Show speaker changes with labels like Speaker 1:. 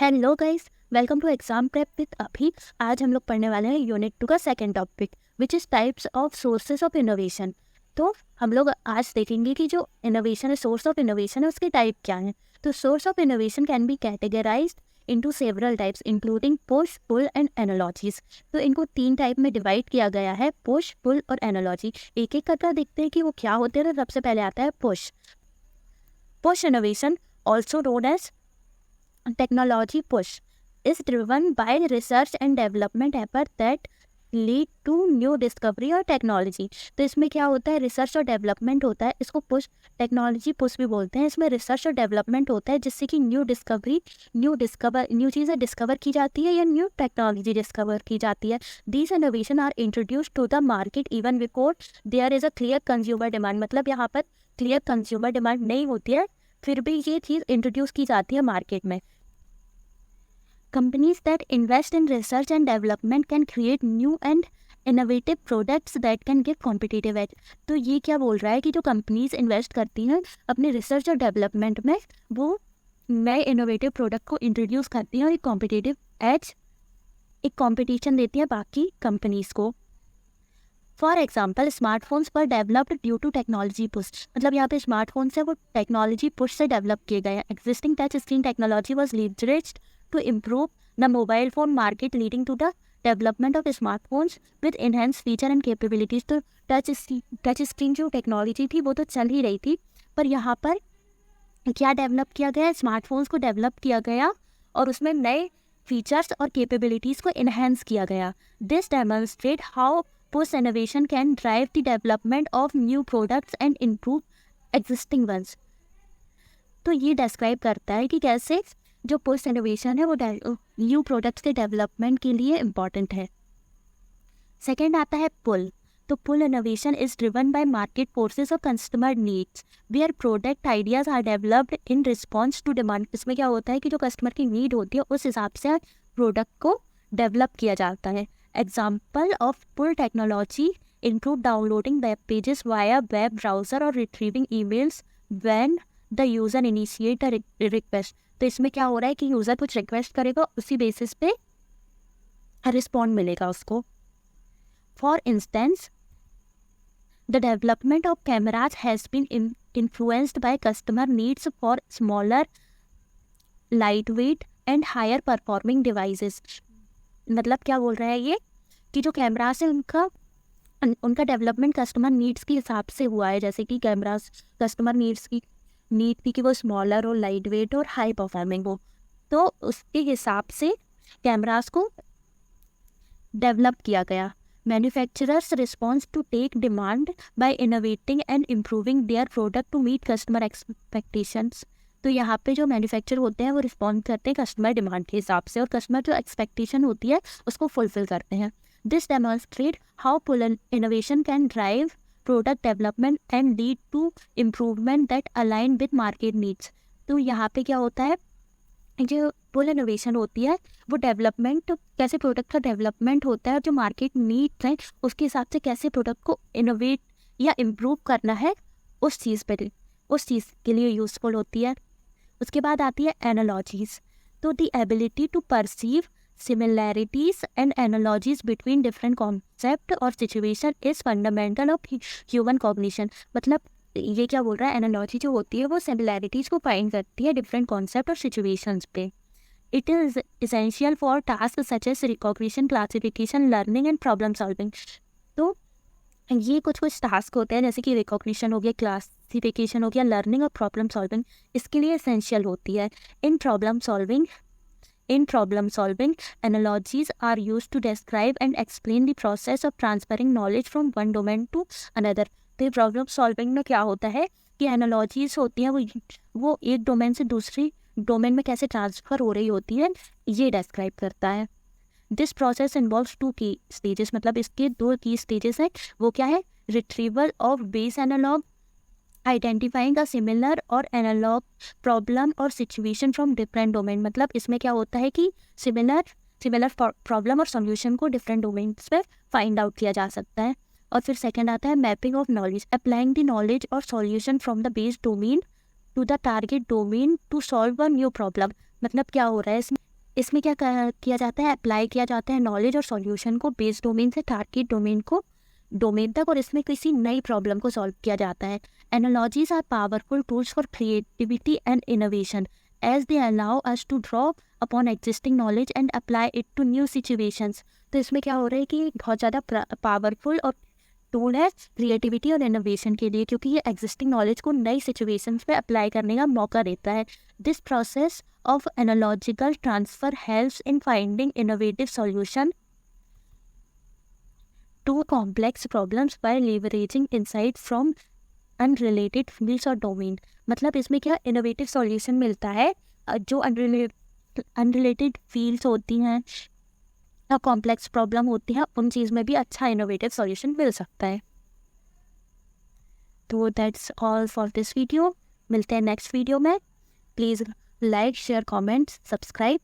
Speaker 1: Hello guys, welcome to exam prep with Abhi. आज हम लोग पढ़ने वाले हैं यूनिट 2 का second topic which is types of sources of innovation. तो हम लोग आज देखेंगे कि जो इनोवेशन है, सोर्स ऑफ इनोवेशन है, उसके टाइप क्या हैं। तो source of innovation can be categorised into several types including push, pull and analogies. तो इनको 3 टाइप में डिवाइड किया गया है, पुश, पुल और एनालॉजी। एक एक करके देखते हैं कि वो क्या होते हैं। तो सबसे पहले आता है push. Push innovation, also known as technology push, is driven by research and development effort that lead to new discovery और टेक्नोलॉजी। तो इसमें क्या होता है, रिसर्च और डेवलपमेंट होता है। इसको पुश, टेक्नोलॉजी पुश भी बोलते हैं। इसमें रिसर्च और डेवलपमेंट होता है जिससे कि न्यू चीज़ें डिस्कवर की जाती है या न्यू टेक्नोलॉजी डिस्कवर की जाती है। These innovation are introduce to the market even before there is a clear consumer demand. मतलब यहाँ पर क्लियर कंज्यूमर डिमांड नहीं होती है, फिर भी ये चीज़ इंट्रोड्यूस की जाती है मार्केट में। Companies that invest in research and development can create new and innovative products that can give competitive edge। तो ये क्या बोल रहा है कि जो कंपनीज इन्वेस्ट करती हैं अपने रिसर्च और डेवलपमेंट में, वो नए इनोवेटिव प्रोडक्ट को इंट्रोड्यूस करती हैं और एक कॉम्पिटिटिव एज, एक कॉम्पिटिशन देती है बाकी कंपनीज को। फॉर एग्जाम्पल, स्मार्टफोन्स पर developed due to technology push. मतलब यहाँ पे स्मार्टफोन्स है वो टेक्नोलॉजी पुश से डेवलप किए गए हैं। Existing touch screen technology was leveraged to improve the mobile phone market, leading to the development of smartphones with enhanced feature and capabilities। तो टच स्क्रीन जो टेक्नोलॉजी थी वो तो चल ही रही थी, पर यहाँ पर क्या डेवलप किया गया, स्मार्टफोन्स को डेवलप किया गया और उसमें नए फीचर्स और कैपेबिलिटीज़ को इन्हेंस किया गया। This demonstrate how push innovation can drive the development of new products and improve existing ones. तो ये डिस्क्राइब करता है कि कैसे जो पुश इनोवेशन है वो न्यू प्रोडक्ट्स के डेवलपमेंट के लिए इम्पॉर्टेंट है। सेकेंड आता है पुल। तो pull innovation is driven by market forces और customer needs where product ideas are developed in response to demand. इसमें क्या होता है कि जो कस्टमर की नीड होती है उस हिसाब से प्रोडक्ट को डेवलप किया जाता है। Example of pull technology include downloading web pages via web browser और retrieving emails when the user initiate a request. तो इसमें क्या हो रहा है कि यूज़र कुछ रिक्वेस्ट करेगा, उसी बेसिस पे रिस्पॉन्ड मिलेगा उसको। For instance, the development of cameras has been influenced by customer needs for smaller, lightweight and higher performing devices. मतलब क्या बोल रहा है ये कि जो कैमराज है उनका डेवलपमेंट कस्टमर नीड्स के हिसाब से हुआ है। जैसे कि कैमराज कस्टमर नीड्स की नीड थी कि वो स्मॉलर और लाइट वेट और हाई परफॉर्मिंग हो, तो उसके हिसाब से कैमरास को डेवलप किया गया। Manufacturers response to tech demand by innovating and improving their product to meet customer expectations. तो यहाँ पे जो मैन्युफैक्चर होते हैं वो रिस्पॉन्ड करते हैं कस्टमर डिमांड के हिसाब से और कस्टमर जो एक्सपेक्टेशन होती है उसको फुलफिल करते हैं। This demonstrate how pull innovation can drive product development and lead to improvement that align with market needs. तो यहाँ पे क्या होता है, जो पुल इनोवेशन होती है वो डेवलपमेंट, कैसे प्रोडक्ट का डेवलपमेंट होता है और जो मार्केट नीड्स हैं उसके हिसाब से कैसे प्रोडक्ट को इनोवेट या इम्प्रूव करना है उस चीज़ के लिए यूज़फुल होती है। उसके बाद आती है एनालॉजीज। तो the ability to perceive similarities and analogies between different concept और situation is fundamental of human cognition। मतलब ये क्या बोल रहा है, एनालॉजी जो होती है वो सिमिलैरिटीज़ को फाइंड करती है डिफरेंट कॉन्सेप्ट और सिचुएशंस पे। It is essential for task such as recognition, classification, learning and problem solving. तो ये कुछ टास्क होते हैं जैसे कि रिकॉग्निशन हो गया, क्लासिफिकेशन हो गया, लर्निंग और प्रॉब्लम सॉल्विंग, इसके लिए एसेंशियल होती है। In problem solving, analogies are used to describe and explain the process of transferring knowledge from one domain to another। तो प्रॉब्लम सॉल्विंग में क्या होता है कि एनालॉजीज होती हैं वो एक डोमेन से दूसरी डोमेन में कैसे ट्रांसफ़र हो रही होती है, ये डिस्क्राइब करता है। दिस प्रोसेस इन्वॉल्व्स 2 की स्टेजेस। मतलब इसके 2 की स्टेजेस हैं। वो क्या है, retrieval of base analog, identifying a similar और एनालॉग प्रॉब्लम और सिचुएशन फ्रॉम डिफरेंट डोमेन। मतलब इसमें क्या होता है कि सिमिलर प्रॉब्लम और सोल्यूशन को डिफरेंट डोमेन्स पे फाइंड आउट किया जा सकता है। और फिर सेकंड आता है mapping of knowledge, applying the knowledge और solution from the base domain to the target domain to solve a new problem. मतलब क्या हो रहा है इसमें इसमें क्या किया जाता है, अप्लाई किया जाता है नॉलेज और सॉल्यूशन को बेस डोमेन से टारगेट डोमेन को डोमेन तक, और इसमें किसी नई प्रॉब्लम को सॉल्व किया जाता है। Analogies are powerful tools for creativity and innovation as they allow us to draw upon existing knowledge and apply it to new situations. तो इसमें क्या हो रहा है कि बहुत ज़्यादा पावरफुल और टूल है क्रिएटिविटी और इनोवेशन के लिए, क्योंकि ये एग्जिस्टिंग नॉलेज को नई सिचुएशंस में अप्लाई करने का मौका देता है। This process of analogical transfer helps in finding innovative solution to complex problems by leveraging insight from unrelated fields or domain। मतलब इसमें क्या इनोवेटिव सॉल्यूशन मिलता है, जो अनरिलेटेड फील्ड्स होती हैं या कॉम्प्लेक्स प्रॉब्लम होती हैं, उन चीज़ में भी अच्छा इनोवेटिव सॉल्यूशन मिल सकता है। तो that's all for this video. मिलते हैं नेक्स्ट वीडियो में। Please like, share, comment, subscribe.